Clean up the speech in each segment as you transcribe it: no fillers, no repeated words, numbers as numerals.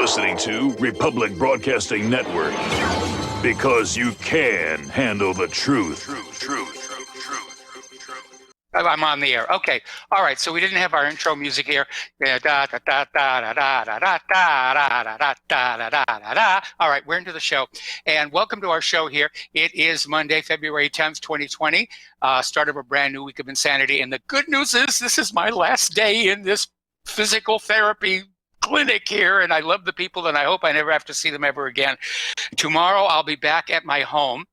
listening to Republic Broadcasting Network. Because you can handle the truth. I'm on the air. Okay. All right. So we didn't have our intro music here. All right. We're into the show. And welcome to our show here. It is Monday, February 10th, 2020. Start of a brand new week of insanity. And the good news is this is my last day in this physical therapy clinic here. And I love the people, and I hope I never have to see them ever again. Tomorrow, I'll be back at my home.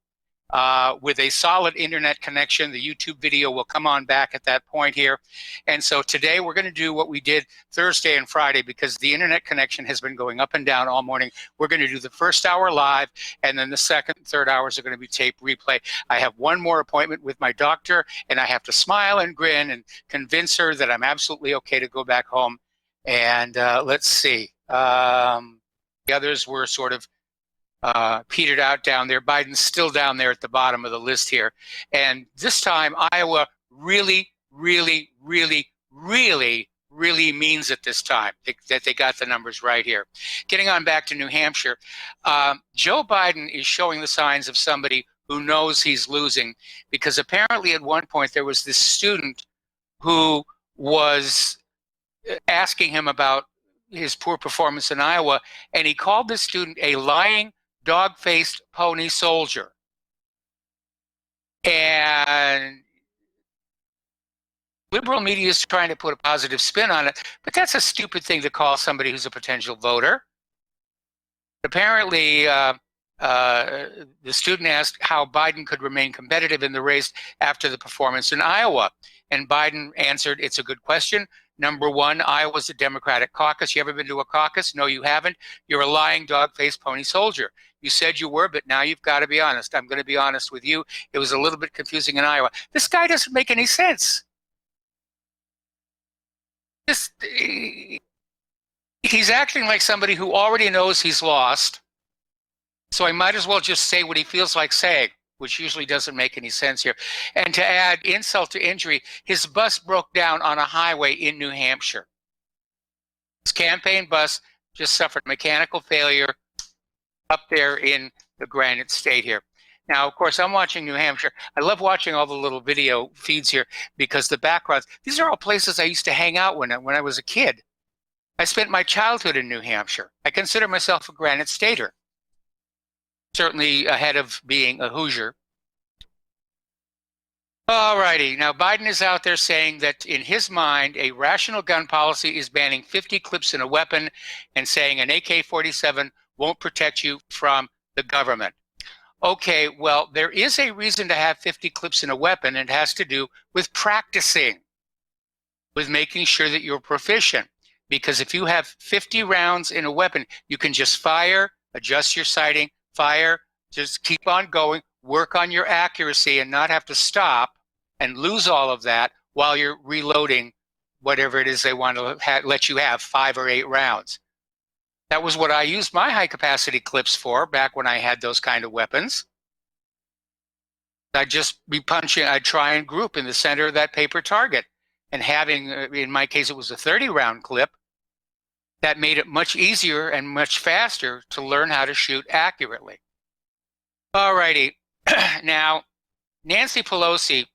With a solid internet connection. The YouTube video will come on back at that point here. And so today we're going to do what we did Thursday and Friday because the internet connection has been going up and down all morning. We're going to do the first hour live, and then the second and third hours are going to be tape replay. I have one more appointment with my doctor, and I have to smile and grin and convince her that I'm absolutely okay to go back home. And let's see. The others were sort of petered out down there. Biden's still down there at the bottom of the list here. And this time, Iowa really, really, really, really, really means it this time that they got the numbers right here. Getting on back to New Hampshire, Joe Biden is showing the signs of somebody who knows he's losing, because apparently at one point there was this student who was asking him about his poor performance in Iowa, and he called this student a lying, dog-faced pony soldier. And liberal media is trying to put a positive spin on it, but that's a stupid thing to call somebody who's a potential voter. Apparently, the student asked how Biden could remain competitive in the race after the performance in Iowa. And Biden answered, "It's a good question. Number one, Iowa's a Democratic caucus. You ever been to a caucus? No, you haven't. You're a lying, dog-faced pony soldier. You said you were, but now you've got to be honest. I'm going to be honest with you. It was a little bit confusing in Iowa." This guy doesn't make any sense. He's acting like somebody who already knows he's lost. So I might as well just say what he feels like saying, which usually doesn't make any sense here. And to add insult to injury, his bus broke down on a highway in New Hampshire. His campaign bus just suffered mechanical failure up there in the Granite State here. Now, of course, I'm watching New Hampshire. I love watching all the little video feeds here because the backgrounds, these are all places I used to hang out when I was a kid. I spent my childhood in New Hampshire. I consider myself a Granite Stater. Certainly ahead of being a Hoosier. All righty. Now, Biden is out there saying that in his mind, a rational gun policy is banning 50 clips in a weapon and saying an AK-47 won't protect you from the government. Okay, well, there is a reason to have 50 clips in a weapon, and it has to do with practicing, with making sure that you're proficient. Because if you have 50 rounds in a weapon, you can just fire, adjust your sighting, fire, just keep on going, work on your accuracy and not have to stop and lose all of that while you're reloading whatever it is they want to let you have, 5 or 8 rounds. That was what I used my high-capacity clips for back when I had those kind of weapons. I'd just be punching, I'd try and group in the center of that paper target. And having, in my case, it was a 30-round clip. That made it much easier and much faster to learn how to shoot accurately. All righty. Now, Nancy Pelosi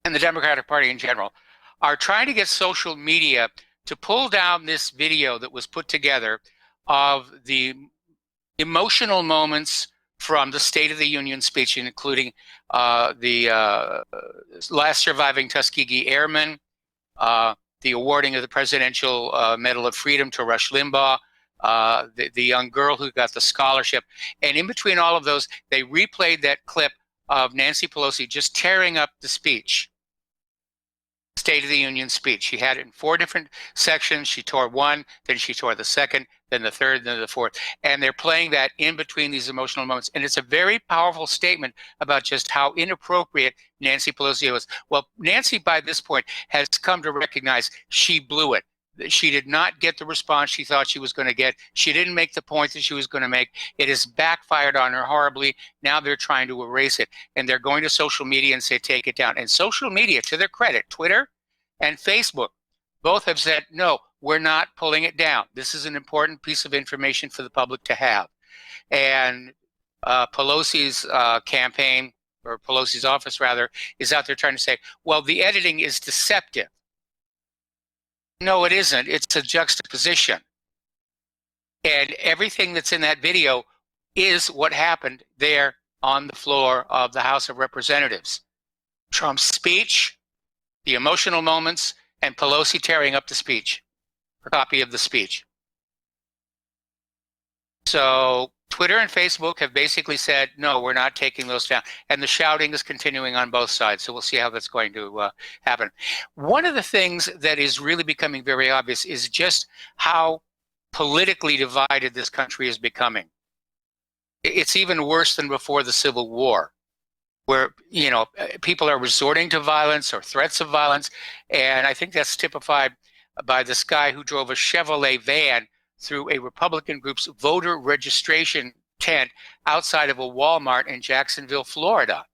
and the Democratic Party in general are trying to get social media to pull down this video that was put together of the emotional moments from the State of the Union speech, including the last surviving Tuskegee Airmen, the awarding of the Presidential Medal of Freedom to Rush Limbaugh, the young girl who got the scholarship. And in between all of those, they replayed that clip of Nancy Pelosi just tearing up the speech, State of the Union speech. She had it in 4 different sections. She tore one, then she tore the second, then the third, then the fourth. And they're playing that in between these emotional moments. And it's a very powerful statement about just how inappropriate Nancy Pelosi was. Well, Nancy, by this point, has come to recognize she blew it. She did not get the response she thought she was going to get. She didn't make the point that she was going to make. It has backfired on her horribly. Now they're trying to erase it. And they're going to social media and say, take it down. And social media, to their credit, Twitter and Facebook, both have said, no, we're not pulling it down. This is an important piece of information for the public to have. And Pelosi's campaign, or Pelosi's office rather, is out there trying to say, well, the editing is deceptive. No, it isn't. It's a juxtaposition. And everything that's in that video is what happened there on the floor of the House of Representatives. Trump's speech, the emotional moments, and Pelosi tearing up the speech, a copy of the speech. So Twitter and Facebook have basically said, no, we're not taking those down. And the shouting is continuing on both sides. So we'll see how that's going to happen. One of the things that is really becoming very obvious is just how politically divided this country is becoming. It's even worse than before the Civil War, where, you know, people are resorting to violence or threats of violence. And I think that's typified by this guy who drove a Chevrolet van through a Republican group's voter registration tent outside of a Walmart in Jacksonville, Florida.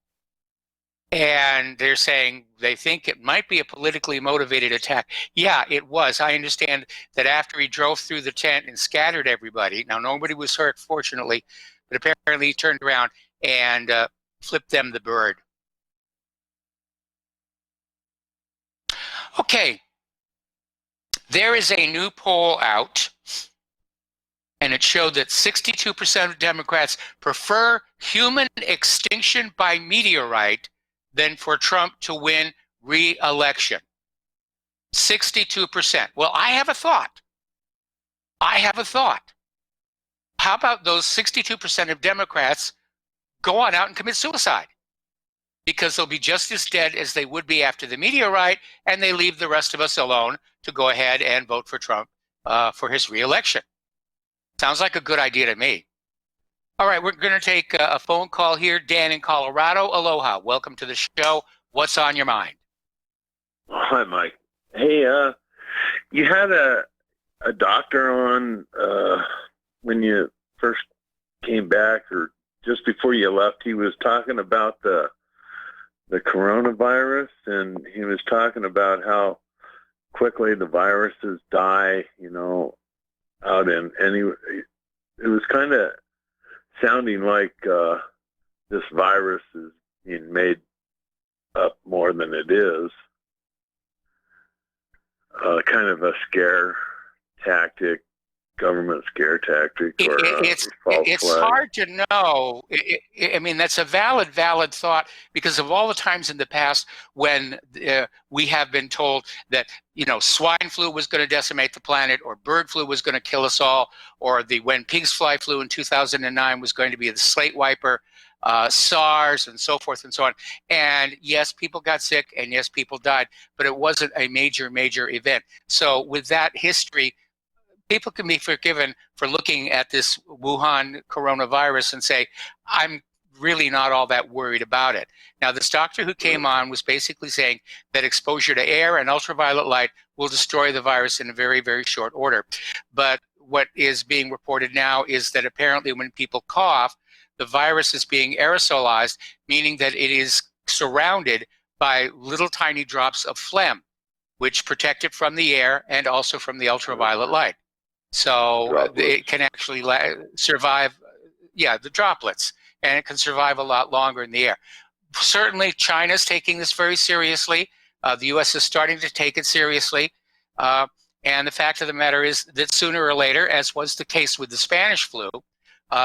And they're saying they think it might be a politically motivated attack. Yeah, it was. I understand that after he drove through the tent and scattered everybody, now nobody was hurt, fortunately, but apparently he turned around and flipped them the bird. Okay, there is a new poll out, and it showed that 62% of Democrats prefer human extinction by meteorite than for Trump to win re-election. 62%. Well, I have a thought. How about those 62% of Democrats go on out and commit suicide? Because they'll be just as dead as they would be after the meteorite, and they leave the rest of us alone to go ahead and vote for Trump for his re-election. Sounds like a good idea to me. All right, we're going to take a phone call here. Dan in Colorado. Aloha. Welcome to the show. What's on your mind? Hi, Mike. Hey, you had a doctor on when you first came back, or just before you left. He was talking about the coronavirus, and he was talking about how quickly the viruses die, you know, out in, and it was kind of sounding like this virus is being made up more than it is. Kind of a scare tactic, government scare tactic, or it's flag. hard to know. I mean, that's a valid thought, because of all the times in the past when we have been told that, you know, swine flu was going to decimate the planet, or bird flu was going to kill us all, or when pigs fly flu in 2009 was going to be the slate wiper, SARS, and so forth and so on. And yes, people got sick, and yes, people died, but it wasn't a major event. So with that history, people can be forgiven for looking at this Wuhan coronavirus and say, I'm really not all that worried about it. Now, this doctor who came on was basically saying that exposure to air and ultraviolet light will destroy the virus in a very short order. But what is being reported now is that apparently when people cough, the virus is being aerosolized, meaning that it is surrounded by little tiny drops of phlegm, which protect it from the air and also from the ultraviolet light. So it can actually survive, the droplets, and it can survive a lot longer in the air. Certainly, China's taking this very seriously. The U.S. is starting to take it seriously. And the fact of the matter is that sooner or later, as was the case with the Spanish flu,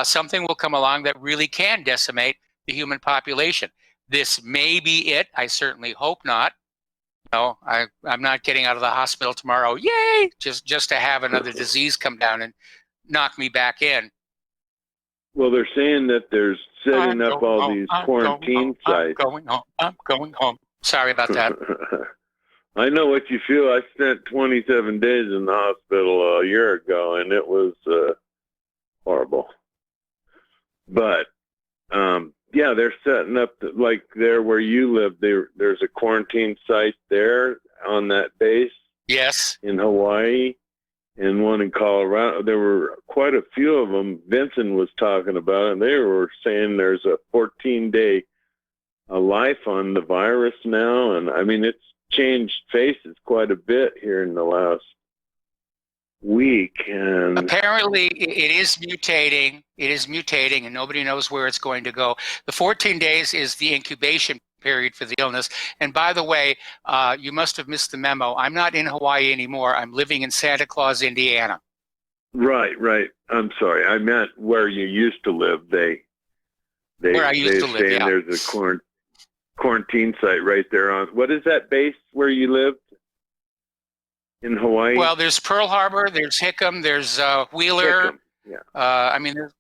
something will come along that really can decimate the human population. This may be it. I certainly hope not. No, I'm not getting out of the hospital tomorrow, yay, just to have another disease come down and knock me back in. Well, they're saying that they're setting up all these quarantine sites. I'm going home. Sorry about that. I know what you feel. I spent 27 days in the hospital a year ago, and it was horrible. But, yeah, they're setting up, like there where you live, there's a quarantine site there on that base. Yes. In Hawaii, and one in Colorado. There were quite a few of them. Vincent was talking about it, and they were saying there's a 14-day life on the virus now. And, I mean, it's changed faces quite a bit here in the last week, and apparently it is mutating. It is mutating, and nobody knows where it's going to go. The 14 days is the incubation period for the illness. And by the way, you must have missed the memo. I'm not in Hawaii anymore. I'm living in Santa Claus, Indiana. right. I'm sorry. I meant where you used to live. Where I used to live, yeah. There's a quarantine site right there on. What is that base where you lived in Hawaii? Well, there's Pearl Harbor, there's Hickam, there's Wheeler. Hickam,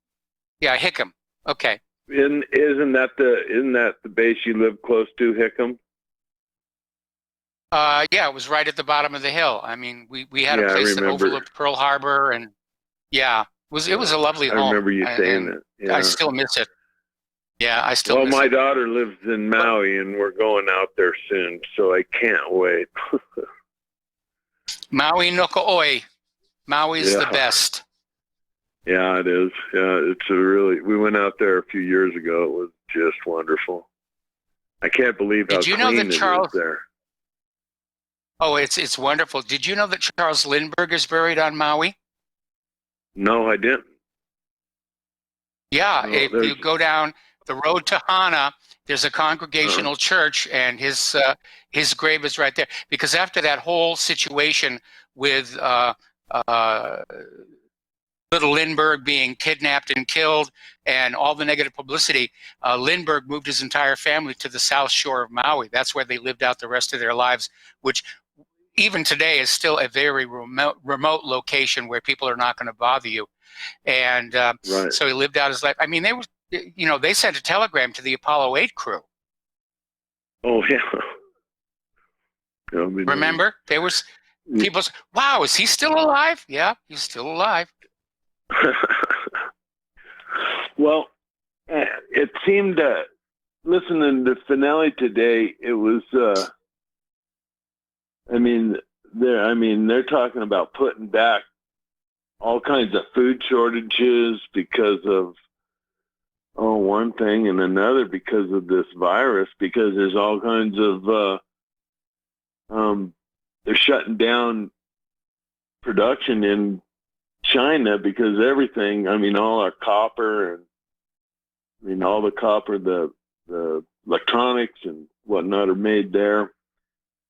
yeah. Hickam. Okay. Isn't that the base you live close to, Hickam? Yeah, it was right at the bottom of the hill. I mean, we had a Yeah, place that overlooked Pearl Harbor, and it was a lovely home. I remember you saying that. Yeah. I still miss it. Yeah, I still Well, miss my it. daughter lives in Maui, and we're going out there soon, so I can't wait. Maui no Ko'oi. Maui's the Yeah. best. Yeah, it is. Yeah, we went out there a few years ago. It was just wonderful. I can't believe how Did you know clean that it Charles? is there. Oh, it's wonderful. Did you know that Charles Lindbergh is buried on Maui? No, I didn't. Yeah, No, if you go down the road to Hana, there's a congregational church, and his grave is right there. Because after that whole situation with little Lindbergh being kidnapped and killed, and all the negative publicity, Lindbergh moved his entire family to the south shore of Maui. That's where they lived out the rest of their lives, which even today is still a very remote location where people are not going to bother you. And Right. so he lived out his life. I mean, they sent a telegram to the Apollo 8 crew. Oh, yeah. I mean, Remember? There was people said, wow, is he still alive? Yeah, he's still alive. Well, it seemed, listening to the finale today, it was, they're talking about putting back all kinds of food shortages because of, one thing and another because of this virus, because there's all kinds of, they're shutting down production in China because everything, all our copper and, all the copper, the electronics and whatnot are made there.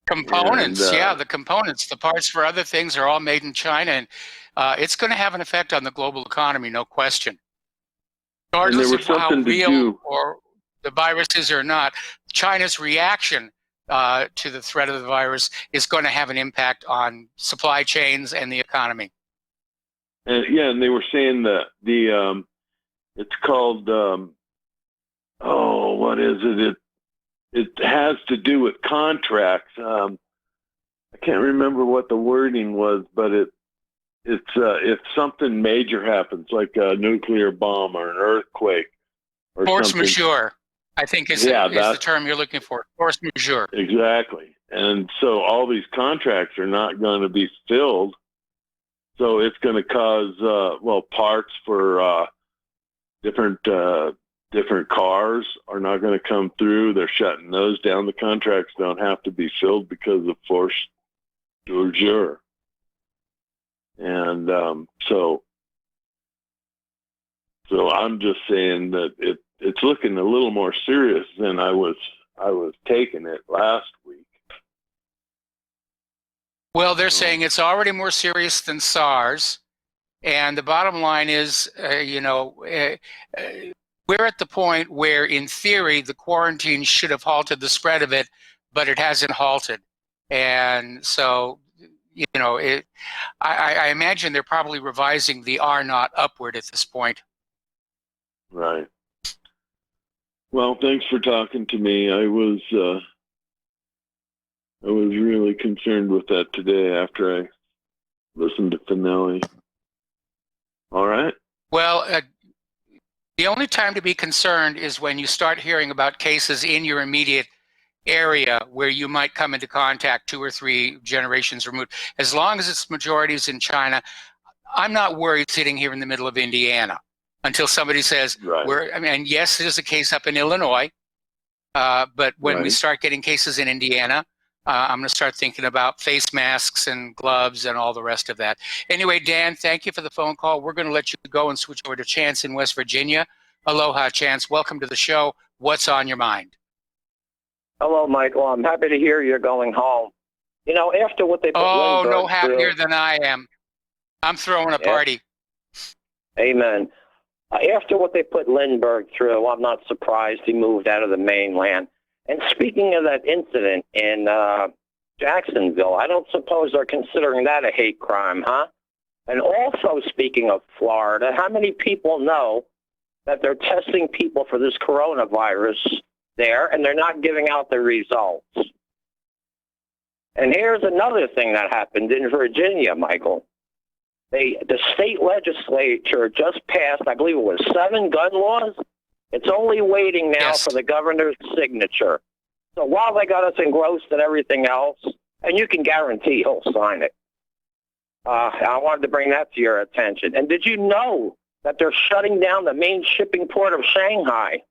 Components, the components, the parts for other things are all made in China, and it's going to have an effect on the global economy, no question. Regardless of how real or the virus is or not, China's reaction to the threat of the virus is going to have an impact on supply chains and the economy. And they were saying that it's called what is it? It has to do with contracts. I can't remember what the wording was, but it's if something major happens, like a nuclear bomb or an earthquake or force something. majeure, I think is the term you're looking for. Force majeure. Exactly. And so all these contracts are not going to be filled. So it's going to cause, parts for different cars are not going to come through. They're shutting those down. The contracts don't have to be filled because of force majeure. And so I'm just saying that it's looking a little more serious than I was taking it last week. Well, they're saying it's already more serious than SARS. And the bottom line is, we're at the point where, in theory, the quarantine should have halted the spread of it, but it hasn't halted. And so, I imagine they're probably revising the R0 upward at this point. Right. Well, thanks for talking to me. I was really concerned with that today after I listened to finale. All right. Well, the only time to be concerned is when you start hearing about cases in your immediate area where you might come into contact 2 or 3 generations removed. As long as it's majorities in China, I'm not worried sitting here in the middle of Indiana until somebody says, right. And yes, there's a case up in Illinois, but when we start getting cases in Indiana, I'm going to start thinking about face masks and gloves and all the rest of that. Anyway, Dan, thank you for the phone call. We're going to let you go and switch over to Chance in West Virginia. Aloha, Chance. Welcome to the show. What's on your mind? Hello, Michael. I'm happy to hear you're going home. You know, after what they put Oh, Lindbergh no happier through, than I am. I'm throwing a party. Amen. After what they put Lindbergh through, I'm not surprised he moved out of the mainland. And speaking of that incident in Jacksonville, I don't suppose they're considering that a hate crime, huh? And also, speaking of Florida, how many people know that they're testing people for this coronavirus there, and they're not giving out the results? And here's another thing that happened in Virginia, Michael. The state legislature just passed, I believe it was 7 gun laws. It's only waiting now for the governor's signature. So while they got us engrossed in everything else, and you can guarantee he'll sign it, I wanted to bring that to your attention. And did you know that they're shutting down the main shipping port of Shanghai?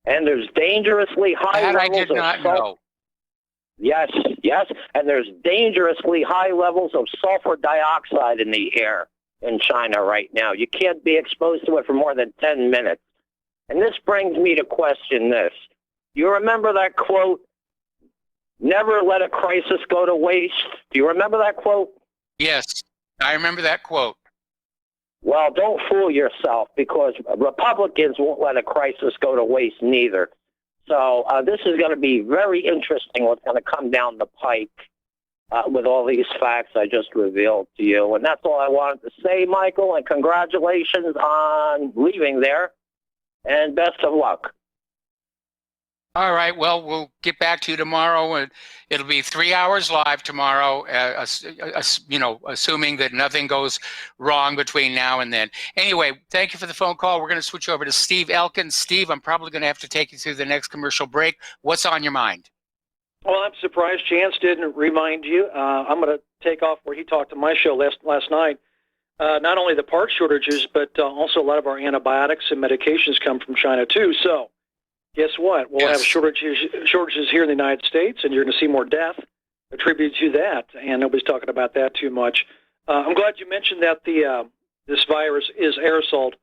And there's dangerously high levels I did not know. Yes, and there's dangerously high levels of sulfur dioxide in the air in China right now. You can't be exposed to it for more than 10 minutes. And this brings me to question this. You remember that quote, "Never let a crisis go to waste"? Do you remember that quote? Yes, I remember that quote. Well, don't fool yourself, because Republicans won't let a crisis go to waste neither. So this is going to be very interesting what's going to come down the pike with all these facts I just revealed to you. And that's all I wanted to say, Michael, and congratulations on leaving there, and best of luck. All right, well, we'll get back to you tomorrow, and it'll be 3 hours live tomorrow, assuming that nothing goes wrong between now and then. Anyway, thank you for the phone call. We're going to switch over to Steve Elkins. Steve, I'm probably going to have to take you through the next commercial break. What's on your mind? Well, I'm surprised Chance didn't remind you. I'm going to take off where he talked to my show last night. Not only the part shortages, but also a lot of our antibiotics and medications come from China, too. So guess what? We'll have shortages here in the United States, and you're going to see more death attributed to that, and nobody's talking about that too much. I'm glad you mentioned that this virus is aerosoled,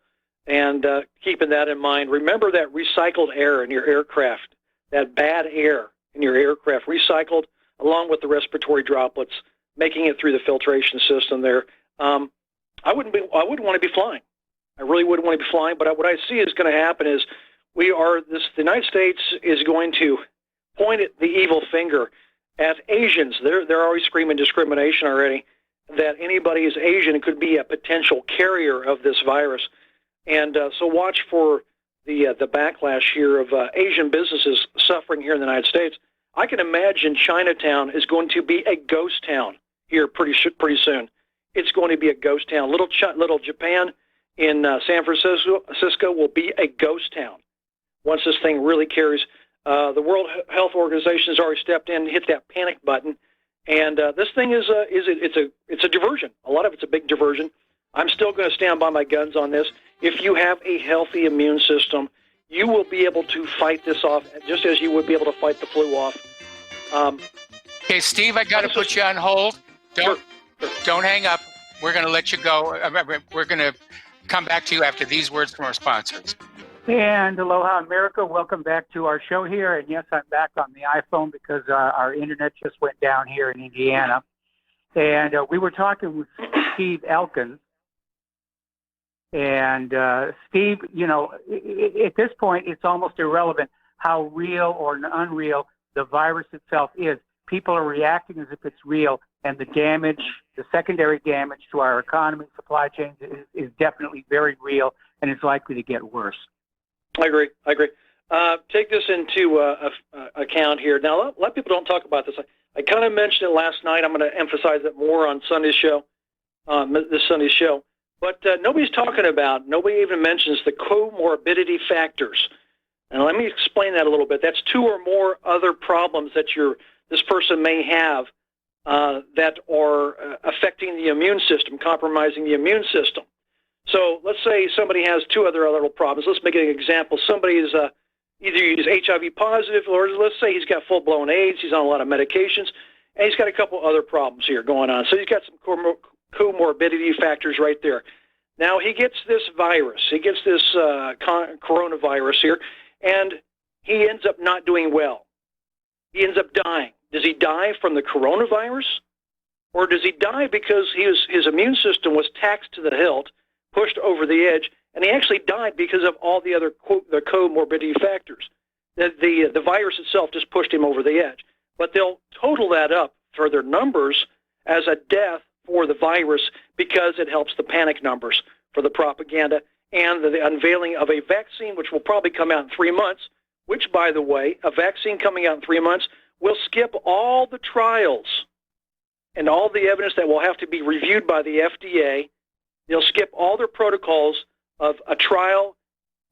and keeping that in mind, remember that recycled air in your aircraft, that bad air in your aircraft, recycled along with the respiratory droplets, making it through the filtration system there. I wouldn't want to be flying. I really wouldn't want to be flying, but what I see is going to happen is the United States is going to point at the evil finger at Asians. They're always screaming discrimination already, that anybody is Asian could be a potential carrier of this virus. And so watch for the backlash here of Asian businesses suffering here in the United States. I can imagine Chinatown is going to be a ghost town here pretty soon. It's going to be a ghost town. Little Japan in San Francisco will be a ghost town once this thing really carries. The World Health Organization has already stepped in and hit that panic button, and this thing is a diversion. A lot of it's a big diversion. I'm still going to stand by my guns on this. If you have a healthy immune system, you will be able to fight this off, just as you would be able to fight the flu off. Okay, Steve, I got to put you on hold. Don't hang up. We're going to let you go. We're going to come back to you after these words from our sponsors. And aloha, America. Welcome back to our show here. And yes, I'm back on the iPhone because our internet just went down here in Indiana. And we were talking with Steve Elkins. And Steve, at this point, it's almost irrelevant how real or unreal the virus itself is. People are reacting as if it's real. And the damage, the secondary damage to our economy, supply chains is definitely very real, and it's likely to get worse. I agree. Take this into account here. Now, a lot of people don't talk about this. I kind of mentioned it last night. I'm going to emphasize it more on Sunday's show, this Sunday's show. But nobody even mentions the comorbidity factors. And let me explain that a little bit. That's 2 or more other problems that this person may have that are affecting the immune system, compromising the immune system. So let's say somebody has 2 other little problems. Let's make an example. Somebody either he's HIV positive, or let's say he's got full-blown AIDS, he's on a lot of medications, and he's got a couple other problems here going on. So he's got some comorbidity factors right there. Now he gets this virus, he gets this coronavirus here, and he ends up not doing well. He ends up dying. Does he die from the coronavirus? Or does he die because his immune system was taxed to the hilt, pushed over the edge, and he actually died because of all the other the comorbidity factors? The virus itself just pushed him over the edge. But they'll total that up for their numbers as a death for the virus because it helps the panic numbers for the propaganda and the unveiling of a vaccine, which will probably come out in 3 months, which, by the way, a vaccine coming out in 3 months will skip all the trials and all the evidence that will have to be reviewed by the FDA. They'll skip all their protocols of a trial,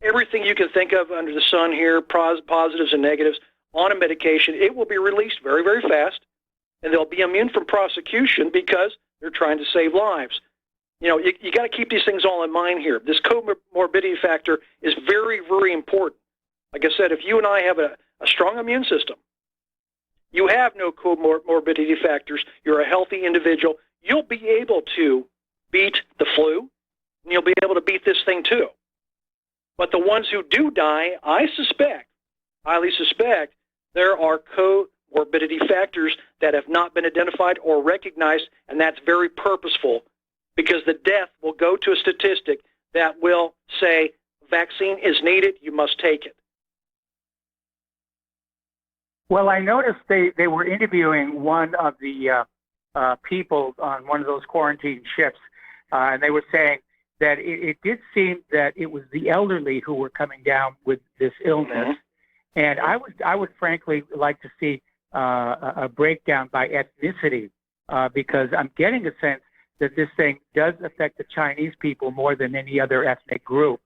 everything you can think of under the sun here, positives and negatives, on a medication. It will be released very, very fast, and they'll be immune from prosecution because they're trying to save lives. You know, you got to keep these things all in mind here. This comorbidity factor is very, very important. Like I said, if you and I have a strong immune system, you have no comorbidity factors, you're a healthy individual, you'll be able to beat the flu, and you'll be able to beat this thing too. But the ones who do die, I suspect, highly suspect, there are comorbidity factors that have not been identified or recognized, and that's very purposeful because the death will go to a statistic that will say, vaccine is needed, you must take it. Well, I noticed they were interviewing one of the people on one of those quarantine ships, and they were saying that it did seem that it was the elderly who were coming down with this illness. Mm-hmm. And I would frankly like to see a breakdown by ethnicity because I'm getting a sense that this thing does affect the Chinese people more than any other ethnic group.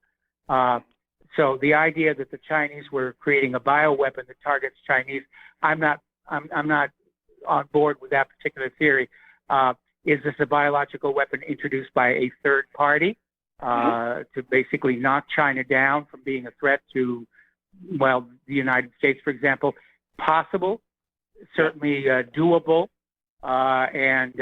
So the idea that the Chinese were creating a bioweapon that targets Chinese, I'm not on board with that particular theory. Is this a biological weapon introduced by a third party to basically knock China down from being a threat to, well, the United States, for example? Possible, certainly doable, and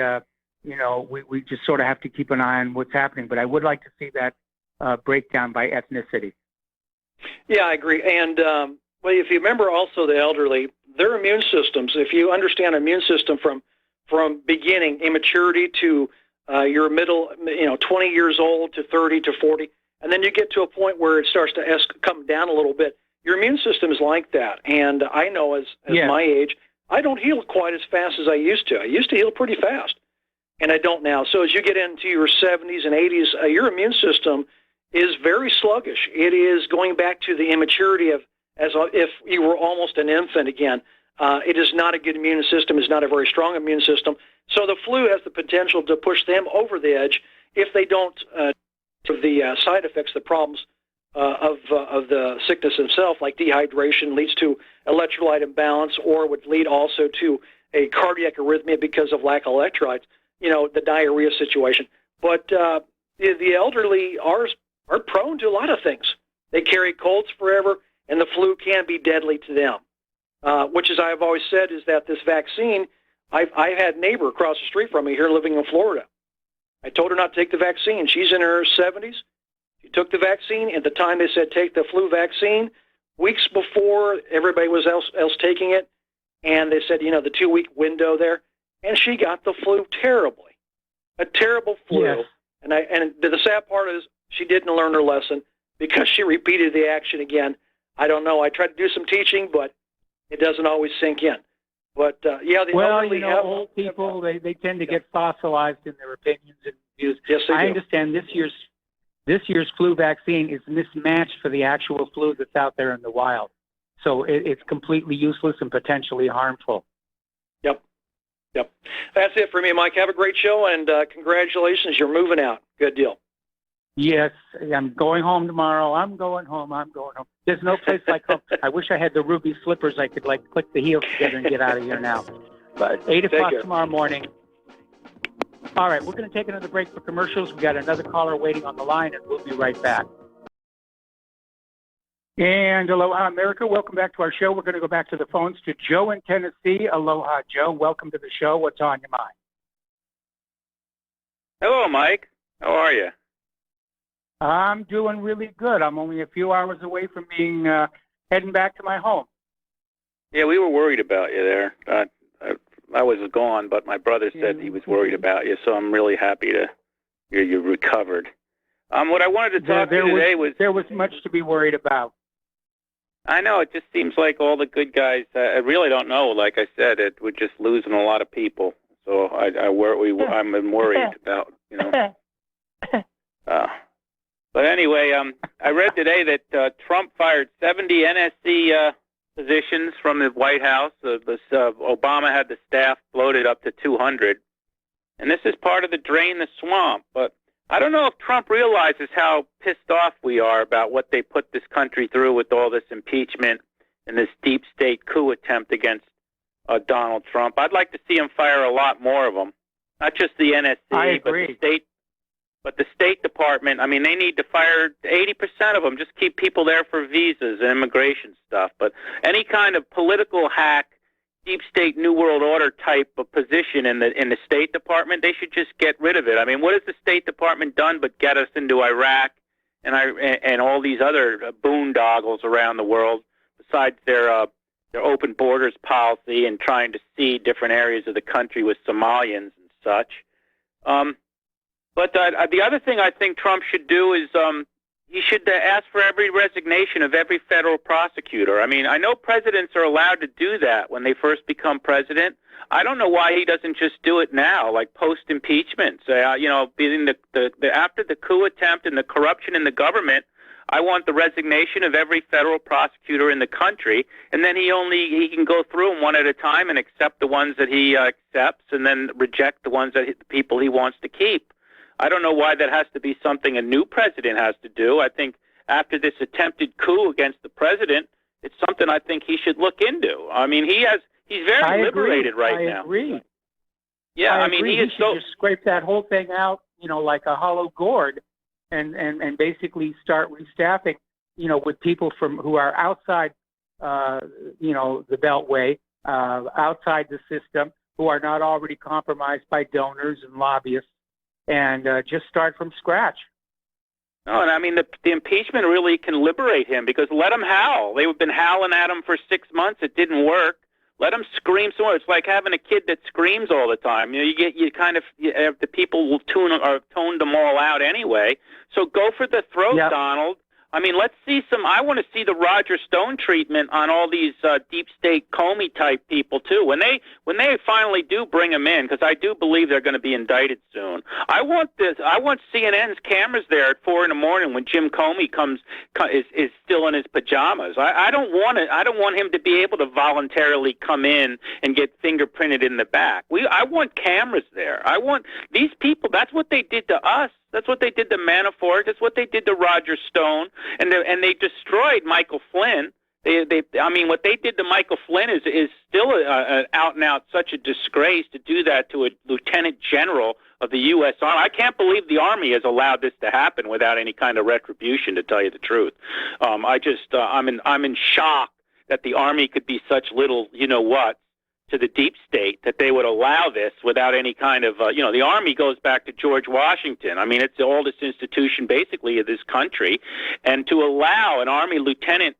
you know, we just sort of have to keep an eye on what's happening. But I would like to see that breakdown by ethnicity. Yeah, I agree. And well, if you remember also the elderly, their immune systems, if you understand immune system from beginning, immaturity to your middle, 20 years old to 30 to 40, and then you get to a point where it starts to come down a little bit. Your immune system is like that. And I know as my age, I don't heal quite as fast as I used to. I used to heal pretty fast, and I don't now. So as you get into your 70s and 80s, your immune system is very sluggish. It is going back to the immaturity of as if you were almost an infant again. It is not a good immune system. It's not a very strong immune system. So the flu has the potential to push them over the edge if they don't the side effects, the problems of the sickness itself, like dehydration leads to electrolyte imbalance, or would lead also to a cardiac arrhythmia because of lack of electrolytes, the diarrhea situation. But the elderly are prone to a lot of things. They carry colds forever, and the flu can be deadly to them, which, as I've always said, is that this vaccine, I had a neighbor across the street from me here living in Florida. I told her not to take the vaccine. She's in her 70s. She took the vaccine. At the time they said take the flu vaccine, weeks before everybody was else taking it, and they said, the 2-week window there, and she got the flu terribly, a terrible flu. Yes. And the sad part is she didn't learn her lesson because she repeated the action again. I don't know. I tried to do some teaching, but it doesn't always sink in. But the elderly have old people. They tend to get fossilized in their opinions and views. Yes, they do. I understand this year's flu vaccine is mismatched for the actual flu that's out there in the wild, so it's completely useless and potentially harmful. Yep. That's it for me, Mike. Have a great show, and congratulations. You're moving out. Good deal. Yes, I'm going home tomorrow. I'm going home. There's no place like home. I wish I had the ruby slippers. I could click the heels together and get out of here now. But 8 o'clock tomorrow morning. All right, we're going to take another break for commercials. We got another caller waiting on the line, and we'll be right back. And aloha, America. Welcome back to our show. We're going to go back to the phones to Joe in Tennessee. Aloha, Joe. Welcome to the show. What's on your mind? Hello, Mike. How are you? I'm doing really good. I'm only a few hours away from being heading back to my home. Yeah, we were worried about you there. I was gone, but my brother said he was worried about you, so I'm really happy to hear you recovered. What I wanted to talk to you today was... There was much to be worried about. I know, it just seems like all the good guys, I really don't know, like I said, we're just losing a lot of people. So I'm worried about, But anyway, I read today that Trump fired 70 NSC positions from the White House. Obama had the staff bloated up to 200. And this is part of the drain the swamp. But I don't know if Trump realizes how pissed off we are about what they put this country through with all this impeachment and this deep state coup attempt against Donald Trump. I'd like to see him fire a lot more of them, not just the NSC, but the State Department. I mean, they need to fire 80% of them. Just keep people there for visas and immigration stuff. But any kind of political hack, deep state New World Order type of position in the State Department, they should just get rid of it. I mean, what has the State Department done but get us into Iraq and all these other boondoggles around the world, besides their open borders policy and trying to see different areas of the country with Somalians and such. But the other thing I think Trump should do is he should ask for every resignation of every federal prosecutor. I mean, I know presidents are allowed to do that when they first become president. I don't know why he doesn't just do it now, like post-impeachment. Being after the coup attempt and the corruption in the government, I want the resignation of every federal prosecutor in the country, and then he can go through them one at a time and accept the ones that he accepts, and then reject the ones the people he wants to keep. I don't know why that has to be something a new president has to do. I think after this attempted coup against the president, it's something I think he should look into. I mean, he's very liberated right now. I agree. Yeah, I mean, he should just scrape that whole thing out, like a hollow gourd, and basically start restaffing, with people who are outside, the Beltway, outside the system, who are not already compromised by donors and lobbyists, and just start from scratch. No, and I mean, the impeachment really can liberate him, because let him howl. They've been howling at him for 6 months. It didn't work. Let him scream some more. It's like having a kid that screams all the time. The people will toned them all out anyway. So go for the throat, yep. Donald. I mean, let's see I want to see the Roger Stone treatment on all these deep state Comey type people too. When they finally do bring them in, because I do believe they're going to be indicted soon. I want CNN's cameras there at 4 a.m. when Jim Comey is still in his pajamas. I don't want him to be able to voluntarily come in and get fingerprinted in the back. I want cameras there. I want these people. That's what they did to us. That's what they did to Manafort. That's what they did to Roger Stone, and they destroyed Michael Flynn. What they did to Michael Flynn is still an out and out such a disgrace to do that to a lieutenant general of the U.S. Army. I can't believe the Army has allowed this to happen without any kind of retribution. To tell you the truth, I'm in shock that the Army could be such little, to the deep state, that they would allow this without any kind of, the Army goes back to George Washington. I mean, it's the oldest institution basically of this country. And to allow an Army lieutenant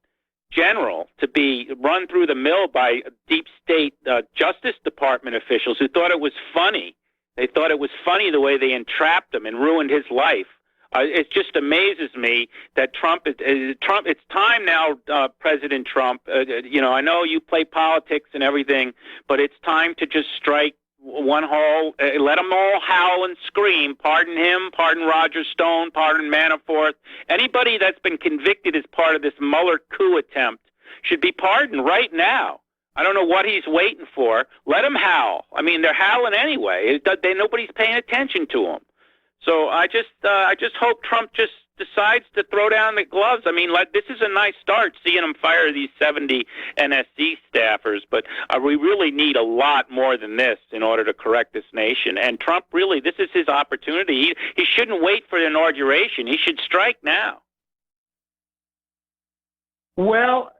general to be run through the mill by deep state Justice Department officials who thought it was funny. They thought it was funny the way they entrapped him and ruined his life. It just amazes me that Trump. It's time now, President Trump. I know you play politics and everything, but it's time to just strike one hole. Let them all howl and scream. Pardon him. Pardon Roger Stone. Pardon Manafort. Anybody that's been convicted as part of this Mueller coup attempt should be pardoned right now. I don't know what he's waiting for. Let them howl. I mean, they're howling anyway. Nobody's paying attention to them. So I just hope Trump just decides to throw down the gloves. I mean, this is a nice start, seeing him fire these 70 NSC staffers, but we really need a lot more than this in order to correct this nation. And Trump really, this is his opportunity. He shouldn't wait for the inauguration. He should strike now. Well,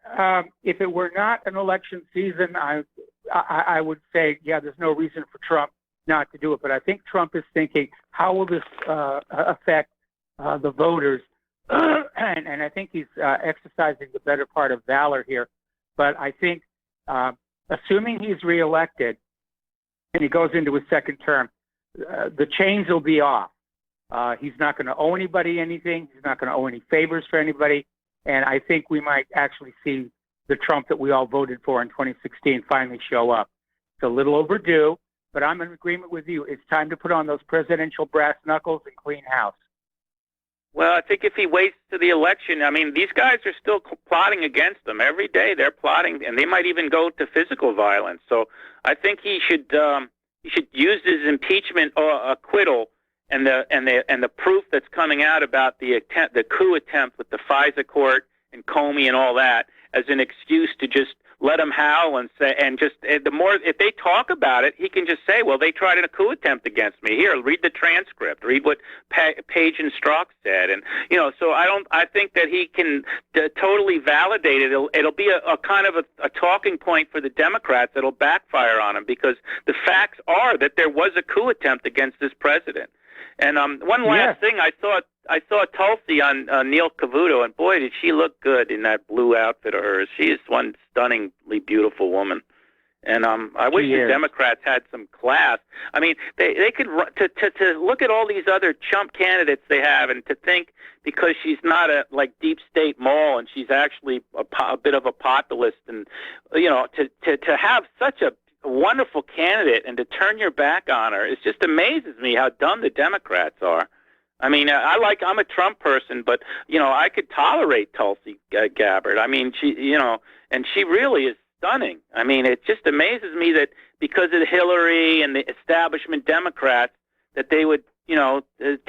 if it were not an election season, I would say, yeah, there's no reason for Trump not to do it. But I think Trump is thinking, how will this affect the voters? And I think he's exercising the better part of valor here. But I think, assuming he's reelected and he goes into his second term, the chains will be off. He's not going to owe anybody anything. He's not going to owe any favors for anybody. And I think we might actually see the Trump that we all voted for in 2016 finally show up. It's a little overdue, but I'm in agreement with you. It's time to put on those presidential brass knuckles and clean house. Well, I think if he waits to the election, I mean, these guys are still plotting against him. Every day they're plotting, and they might even go to physical violence. So I think he should use his impeachment or acquittal and the proof that's coming out about the coup attempt with the FISA court and Comey and all that as an excuse to just let him howl and say, and the more, if they talk about it, he can just say, well, they tried a coup attempt against me. Here, read the transcript, read what Page and Strzok said. And, so I think that he can totally validate it. It'll be a kind of a talking point for the Democrats that'll backfire on him, because the facts are that there was a coup attempt against this president. And one last thing, I saw Tulsi on Neil Cavuto, and boy, did she look good in that blue outfit of hers. She is one stunningly beautiful woman. And I wish the Democrats had some class. I mean, they could to look at all these other chump candidates they have, and to think because she's not a deep state mole and she's actually a bit of a populist, and to have such a wonderful candidate and to turn your back on her, it just amazes me how dumb the Democrats are. I mean, I'm a Trump person, but I could tolerate Tulsi Gabbard. I mean, she and she really is stunning. I mean, it just amazes me that because of Hillary and the establishment Democrats, that they would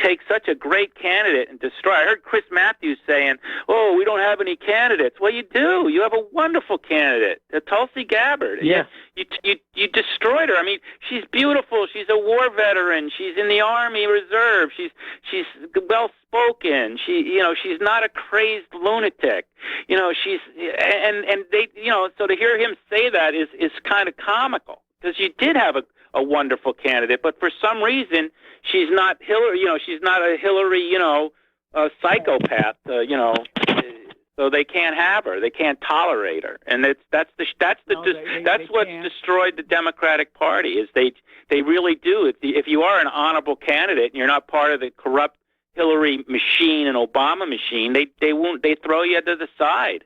take such a great candidate and destroy. I heard Chris Matthews saying, "Oh, we don't have any candidates." Well, you do. You have a wonderful candidate, Tulsi Gabbard. Yes. You destroyed her. I mean, she's beautiful. She's a war veteran. She's in the Army Reserve. She's well spoken. She's not a crazed lunatic. She's and they so to hear him say that is kind of comical, because you did have a wonderful candidate, but for some reason she's not Hillary. She's not a Hillary. A psychopath. So they can't have her. They can't tolerate her, and that's what destroyed the Democratic Party. Is they really do. If you are an honorable candidate and you're not part of the corrupt Hillary machine and Obama machine, they throw you to the side,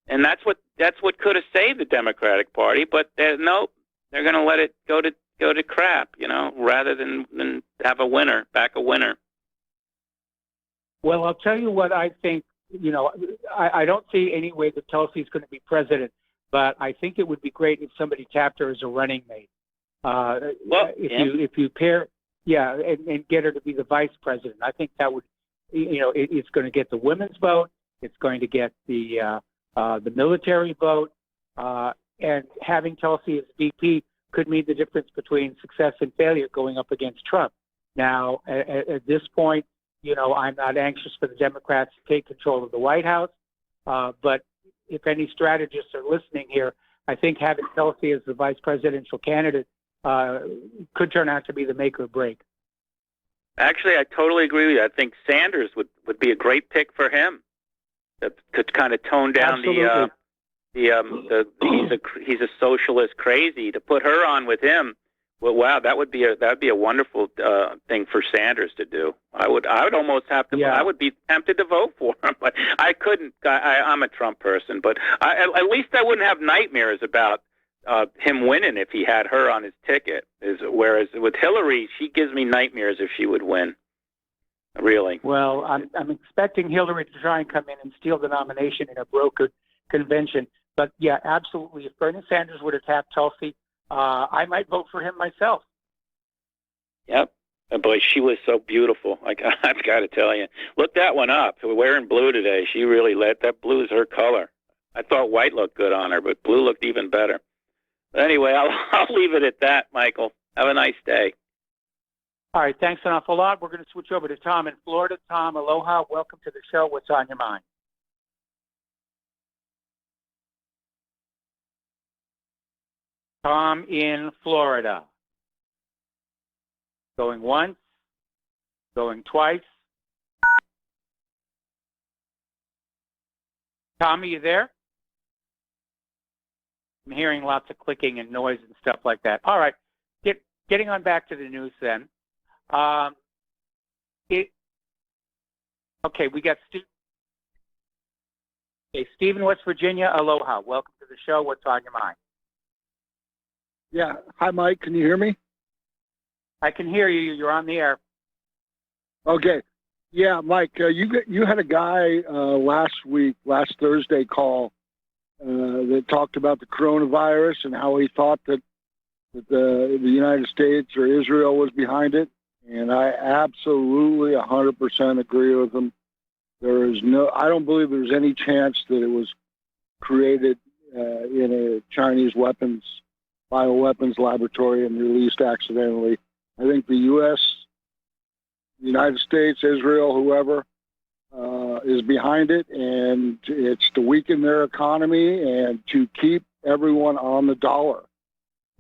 and that's what could have saved the Democratic Party. But nope, they're going to let it go to crap, rather than have a winner. Well, I'll tell you what I think. I don't see any way that Tulsi's going to be president, but I think it would be great if somebody tapped her as a running mate. If you pair, and get her to be the vice president, I think that would, it's going to get the women's vote, it's going to get the military vote, and having Tulsi as VP could mean the difference between success and failure going up against Trump. Now, at this point, I'm not anxious for the Democrats to take control of the White House, but if any strategists are listening here, I think having Tulsi as the vice presidential candidate could turn out to be the make or break. Actually, I totally agree with you. I think Sanders would be a great pick for him. That could kind of tone down he's a socialist crazy. To put her on with him, well, wow, that would be a wonderful thing for Sanders to do. I would almost have to. Yeah. I would be tempted to vote for him, but I couldn't. I'm a Trump person, but at least I wouldn't have nightmares about him winning if he had her on his ticket. Whereas with Hillary, she gives me nightmares if she would win. Really. Well, I'm expecting Hillary to try and come in and steal the nomination in a brokered convention. But yeah, absolutely. If Bernie Sanders would have tapped Tulsi, I might vote for him myself. Yep. Boy, she was so beautiful. I've got to tell you. Look that one up. We're wearing blue today. She really that blue is her color. I thought white looked good on her, but blue looked even better. But anyway, I'll leave it at that, Michael. Have a nice day. All right. Thanks an awful lot. We're going to switch over to Tom in Florida. Tom, aloha. Welcome to the show. What's on your mind? Tom in Florida. Going once, going twice. Tom, are you there? I'm hearing lots of clicking and noise and stuff like that. All right, getting on back to the news then. Okay, we got Steve. Okay, Steve in West Virginia, aloha. Welcome to the show. What's on your mind? Yeah. Hi, Mike. Can you hear me? I can hear you. You're on the air. Okay. Yeah, Mike, you had a guy last Thursday call that talked about the coronavirus and how he thought that the United States or Israel was behind it. And I absolutely 100% agree with him. I don't believe there's any chance that it was created in a Chinese bioweapons laboratory and released accidentally. I think the U.S., the United States, Israel, whoever, is behind it, and it's to weaken their economy and to keep everyone on the dollar.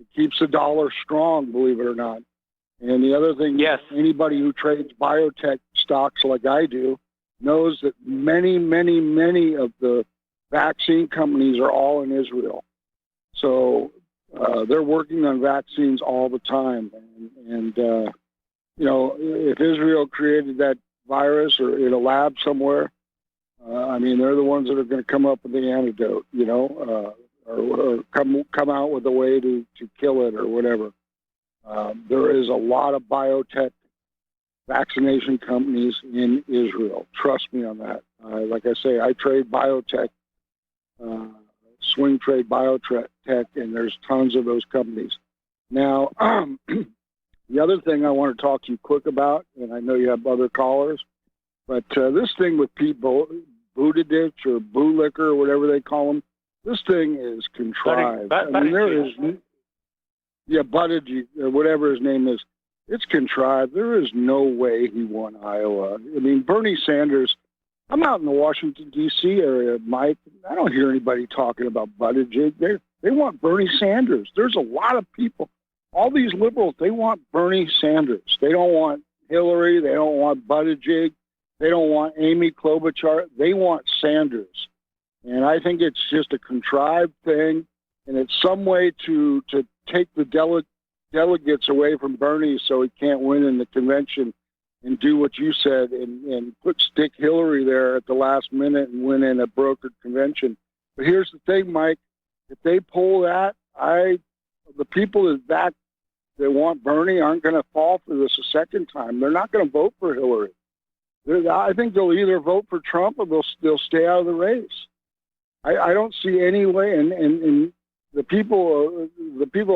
It keeps the dollar strong, believe it or not. And the other thing, yes, anybody who trades biotech stocks like I do knows that many, many, many of the vaccine companies are all in Israel. So they're working on vaccines all the time. And you know, if Israel created that virus or in a lab somewhere, I mean, they're the ones that are going to come up with the antidote, you know, or come out with a way to kill it or whatever. There is a lot of biotech vaccination companies in Israel. Trust me on that. Like I say, I trade biotech, swing trade biotech, and there's tons of those companies. Now, the other thing I want to talk to you quick about, and I know you have other callers, but this thing with Pete Buttigieg or Bootlicker or whatever they call him, this thing is contrived. I mean, there is, yeah, Buttigieg or whatever his name is. It's contrived. There is no way he won Iowa. I mean, Bernie Sanders. I'm out in the Washington D.C. area, Mike. I don't hear anybody talking about Buttigieg. They want Bernie Sanders. There's a lot of people. All these liberals, they want Bernie Sanders. They don't want Hillary. They don't want Buttigieg. They don't want Amy Klobuchar. They want Sanders. And I think it's just a contrived thing, and it's some way to take the delegates away from Bernie so he can't win in the convention and do what you said and stick Hillary there at the last minute and win in a brokered convention. But here's the thing, Mike. If they pull that, the people that want Bernie aren't going to fall for this a second time. They're not going to vote for Hillary. I think they'll either vote for Trump or they'll stay out of the race. I don't see any way. And the people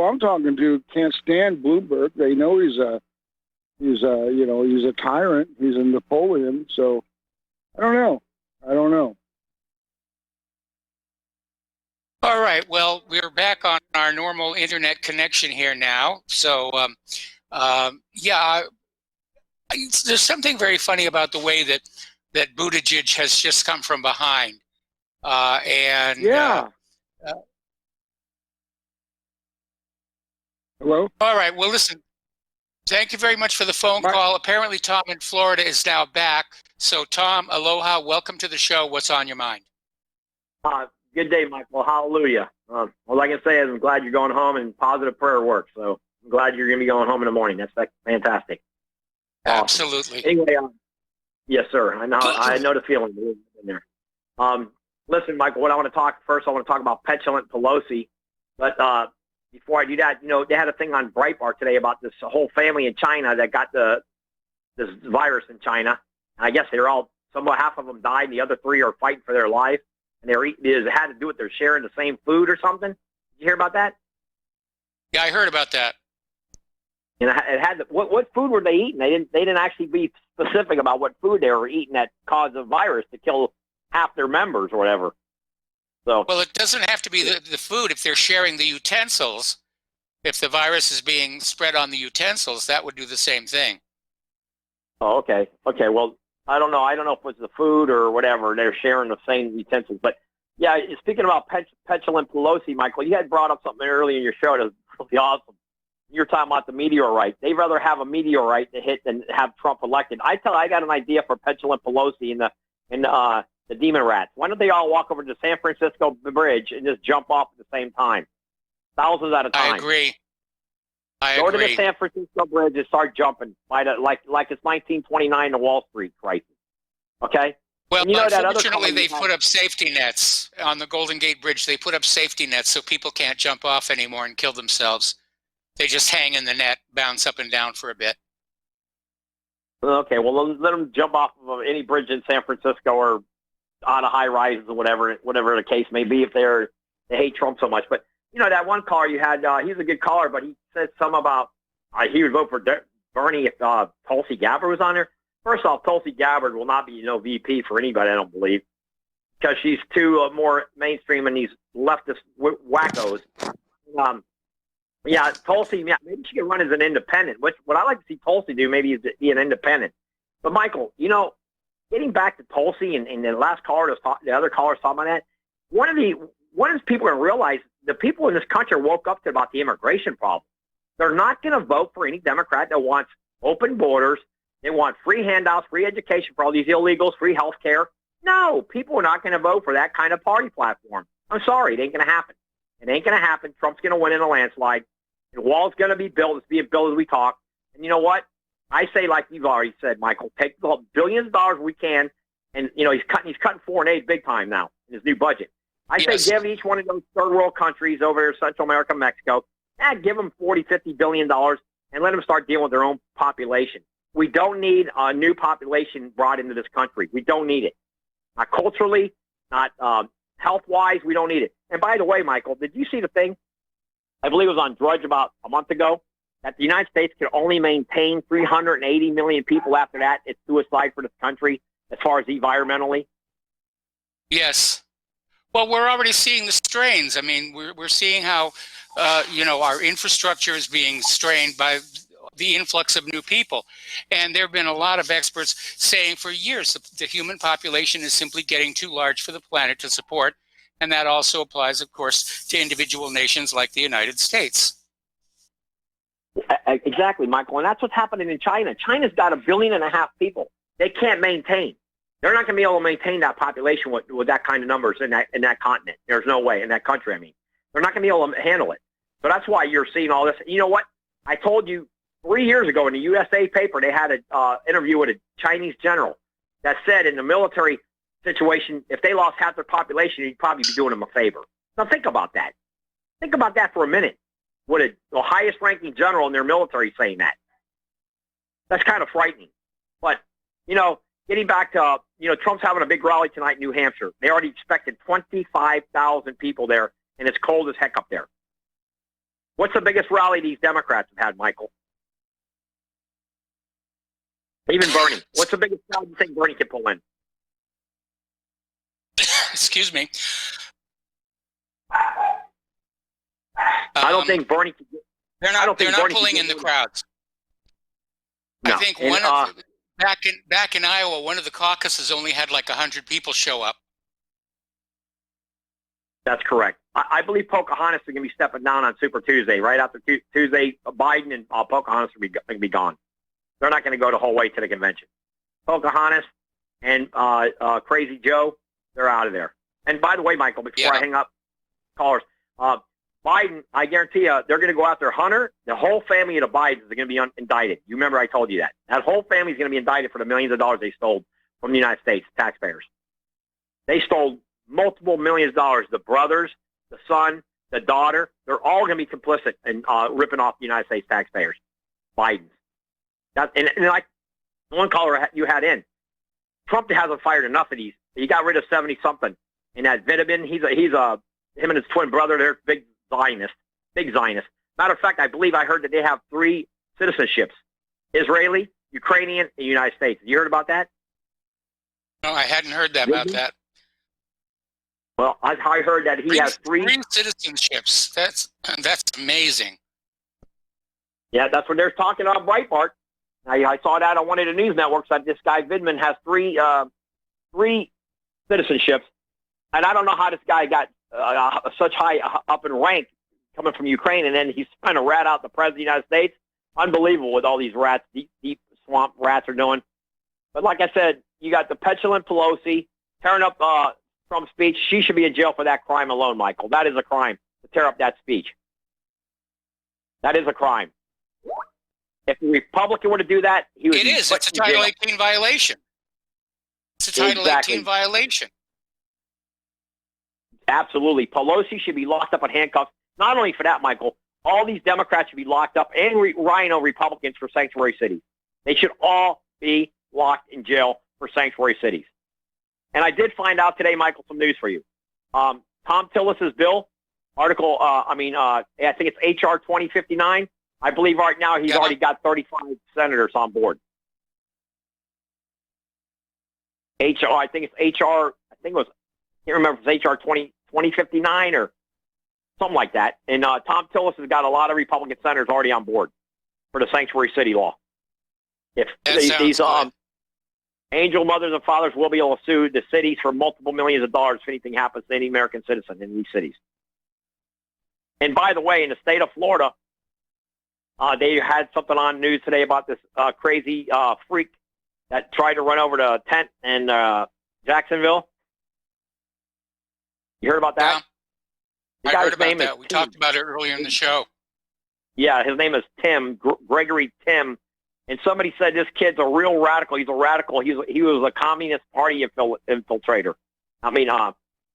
I'm talking to can't stand Bloomberg. They know he's a tyrant. He's a Napoleon. So I don't know. All right. Well, we're back on our normal internet connection here now. So, there's something very funny about the way that Buttigieg has just come from behind. Hello? All right. Well, listen, thank you very much for the phone call. Apparently, Tom in Florida is now back. So, Tom, aloha. Welcome to the show. What's on your mind? Good day, Michael. Hallelujah. All I can say is I'm glad you're going home and positive prayer works. So I'm glad you're going to be going home in the morning. That's fantastic. Absolutely. Anyway, yes, sir. I know the feeling in there. Listen, Michael, I want to talk about petulant Pelosi. But before I do that, they had a thing on Breitbart today about this whole family in China that got this virus in China. And I guess half of them died, and the other 3 are fighting for their life. And it had to do with they're sharing the same food or something. Did you hear about that? Yeah, I heard about that. And it had what food were they eating? They didn't actually be specific about what food they were eating that caused the virus to kill half their members or whatever. So, well, it doesn't have to be the food. If they're sharing the utensils, if the virus is being spread on the utensils, that would do the same thing. Oh, okay. Okay, well, I don't know. I don't know if it was the food or whatever. They're sharing the same utensils. But Yeah, speaking about petulant Pelosi, Michael, you had brought up something earlier in your show that was really awesome. You're talking about the meteorite. They'd rather have a meteorite to hit than have Trump elected. I got an idea for petulant Pelosi and the demon rats. Why don't they all walk over to the San Francisco Bridge and just jump off at the same time? Thousands at a time. I agree. Go to the San Francisco Bridge and start jumping like it's 1929, the Wall Street crisis. Okay? Well, you know unfortunately, they've put up safety nets on the Golden Gate Bridge. They put up safety nets so people can't jump off anymore and kill themselves. They just hang in the net, bounce up and down for a bit. Okay, well, let them jump off of any bridge in San Francisco or on a high rises or whatever the case may be if they hate Trump so much. But, you know, that one caller you had, he's a good caller, but he said something about he would vote for Bernie if Tulsi Gabbard was on there. First off, Tulsi Gabbard will not be VP for anybody, I don't believe, because she's too more mainstream and these leftist wackos. Yeah, Tulsi, maybe she could run as an independent. What I like to see Tulsi do maybe is to be an independent. But, Michael, you know, getting back to Tulsi and the last caller, the other callers talking about that, one of the people going to realize the people in this country woke up to about the immigration problem. They're not going to vote for any Democrat that wants open borders. They want free handouts, free education for all these illegals, free health care. No, people are not going to vote for that kind of party platform. I'm sorry, it ain't going to happen. It ain't going to happen. Trump's going to win in a landslide. The wall's going to be built. It's being built as we talk. And you know what? I say, like you've already said, Michael, take the billions of dollars we can, and you know he's cutting foreign aid big time now in his new budget. I say give each one of those third world countries over here, Central America, Mexico, give them $40-50 billion and let them start dealing with their own population. We don't need a new population brought into this country. We don't need it. Not culturally, not health-wise, we don't need it. And by the way, Michael, did you see the thing? I believe it was on Drudge about a month ago, that the United States can only maintain 380 million people after that. It's suicide for this country as far as environmentally. Yes. Well, we're already seeing the strains. I mean, we're seeing how, our infrastructure is being strained by the influx of new people. And there have been a lot of experts saying for years that the human population is simply getting too large for the planet to support. And that also applies, of course, to individual nations like the United States. Exactly, Michael. And that's what's happening in China. China's got 1.5 billion people. They can't maintain. They're not going to be able to maintain that population with that kind of numbers in that continent. There's no way in that country. I mean, they're not going to be able to handle it. So that's why you're seeing all this. You know what? I told you 3 years ago in the USA paper, they had an interview with a Chinese general that said in the military situation, if they lost half their population, you'd probably be doing them a favor. Now think about that. Think about that for a minute. With the highest ranking general in their military saying that. That's kind of frightening. But, getting back to, Trump's having a big rally tonight in New Hampshire. They already expected 25,000 people there, and it's cold as heck up there. What's the biggest rally these Democrats have had, Michael? Even Bernie. What's the biggest crowd you think Bernie can pull in? Excuse me. I don't think Bernie can get. They're not pulling in the crowds. No. I think back in Iowa, one of the caucuses only had like 100 people show up. That's correct. I believe Pocahontas is going to be stepping down on Super Tuesday. Right after Tuesday, Biden and Pocahontas will be gone. They're not going to go the whole way to the convention. Pocahontas and Crazy Joe, they're out of there. And by the way, Michael, before I hang up, callers, Biden, I guarantee you, they're going to go after Hunter. The whole family of the Bidens are going to be indicted. You remember I told you that. That whole family is going to be indicted for the millions of dollars they stole from the United States taxpayers. They stole multiple millions of dollars. The brothers, the son, the daughter, they're all going to be complicit in ripping off the United States taxpayers. Bidens. And like one caller you had in, Trump hasn't fired enough of these. He got rid of 70-something. And that Vitamin, him and his twin brother, they're big Zionists. Matter of fact, I believe I heard that they have 3 citizenships: Israeli, Ukrainian, and United States. Have you heard about that? No, I hadn't heard about that. Well, I heard that he has 3 citizenships. That's amazing. Yeah, that's what they're talking on Breitbart. I saw that on one of the news networks that this guy Vidman has 3 citizenships, and I don't know how this guy got such high up in rank coming from Ukraine, and then he's trying to rat out the president of the United States. Unbelievable what all these rats, deep swamp rats are doing. But like I said, you got the petulant Pelosi tearing up Trump's speech. She should be in jail for that crime alone, Michael. That is a crime to tear up that speech. That is a crime. If a Republican were to do that, he would. It is. It's a Title 18 violation. It's a Title 18 violation. Absolutely. Pelosi should be locked up in handcuffs. Not only for that, Michael, all these Democrats should be locked up, and Rhino Republicans for sanctuary cities. They should all be locked in jail for sanctuary cities. And I did find out today, Michael, some news for you. Tom Tillis's bill, I think it's H.R. 2059. I believe right now he's already got 35 senators on board. I think it's H.R. I can't remember if it's H.R. 2059 or something like that. And Tom Tillis has got a lot of Republican senators already on board for the sanctuary city law. If these angel mothers and fathers will be able to sue the cities for multiple millions of dollars if anything happens to any American citizen in these cities. And by the way, in the state of Florida, they had something on news today about this crazy freak that tried to run over to a tent in Jacksonville. You heard about that? Yeah, I heard about that. We talked about it earlier in the show. Yeah, his name is Tim, Gregory Tim. And somebody said this kid's a real radical. He's a radical. He was a Communist Party infiltrator. I mean,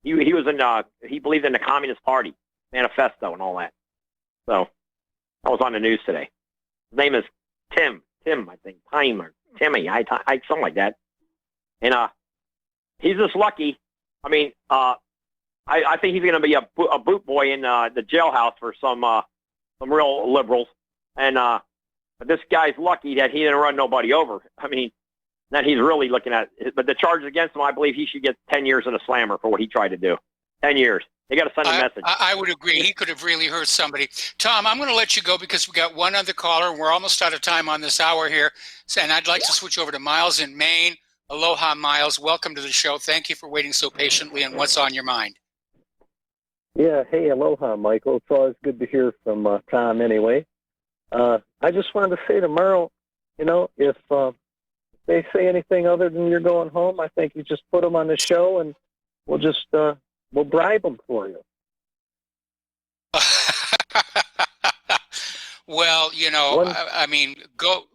he believed in the Communist Party manifesto and all that. So that was on the news today. His name is Tim, I think, Time or Timmy, something like that. And he's just lucky. I mean, I think he's going to be a boot boy in the jailhouse for some real liberals. And but this guy's lucky that he didn't run nobody over. I mean, that he's really looking at. But the charges against him, I believe he should get 10 years in a slammer for what he tried to do. 10 years. They got to send a message. I would agree. He could have really hurt somebody. Tom, I'm going to let you go because we got one other caller. We're almost out of time on this hour here. And I'd like to switch over to Miles in Maine. Aloha, Miles. Welcome to the show. Thank you for waiting so patiently. And what's on your mind? Yeah. Hey, aloha, Michael. It's always good to hear from Tom anyway. I just wanted to say tomorrow, if they say anything other than you're going home, I think you just put them on the show and we'll just we'll bribe them for you. Well,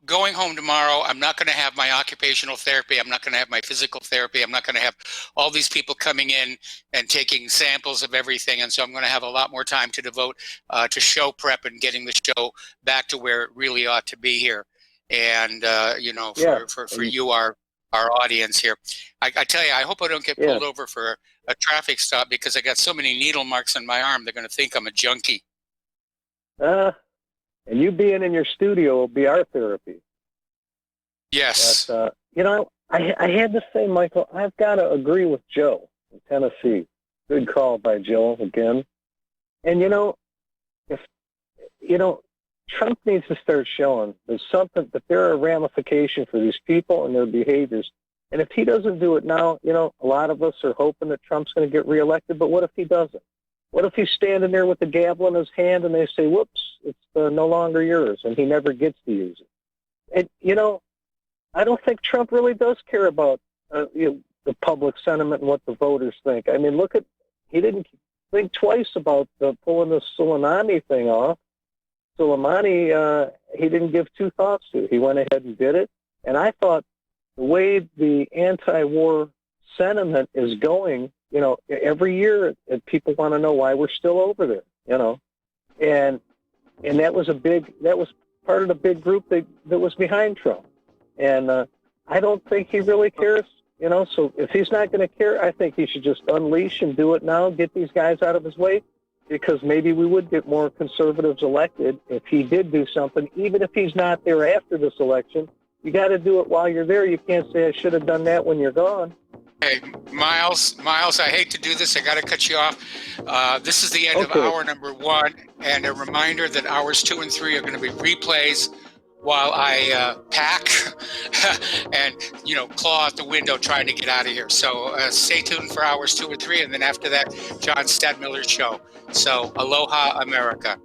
going home tomorrow, I'm not going to have my occupational therapy. I'm not going to have my physical therapy. I'm not going to have all these people coming in and taking samples of everything. And so I'm going to have a lot more time to devote to show prep and getting the show back to where it really ought to be here. And, for you, our audience here, I tell you, I hope I don't get pulled over for a traffic stop because I got so many needle marks on my arm. They're going to think I'm a junkie. And you being in your studio will be our therapy. Yes. But, I had to say, Michael, I've got to agree with Joe in Tennessee. Good call by Joe again. And, Trump needs to start showing there's something, that there are ramifications for these people and their behaviors. And if he doesn't do it now, a lot of us are hoping that Trump's going to get reelected, but what if he doesn't? What if he's standing there with the gavel in his hand and they say, whoops, it's no longer yours, and he never gets to use it? And, I don't think Trump really does care about the public sentiment and what the voters think. I mean, he didn't think twice about pulling the Soleimani thing off. Soleimani, he didn't give two thoughts to. He went ahead and did it. And I thought the way the anti-war sentiment is going, every year people want to know why we're still over there, and that was part of the big group that was behind Trump. And I don't think he really cares, so if he's not going to care, I think he should just unleash and do it now, get these guys out of his way, because maybe we would get more conservatives elected if he did do something, even if he's not there after this election. You got to do it while you're there. You can't say, I should have done that when you're gone. Hey, Miles, I hate to do this. I got to cut you off. This is the end of hour number 1, and a reminder that hours 2 and 3 are going to be replays while I pack and, claw out the window trying to get out of here. So stay tuned for hours 2 or 3, and then after that, John Stadmiller's show. So aloha, America.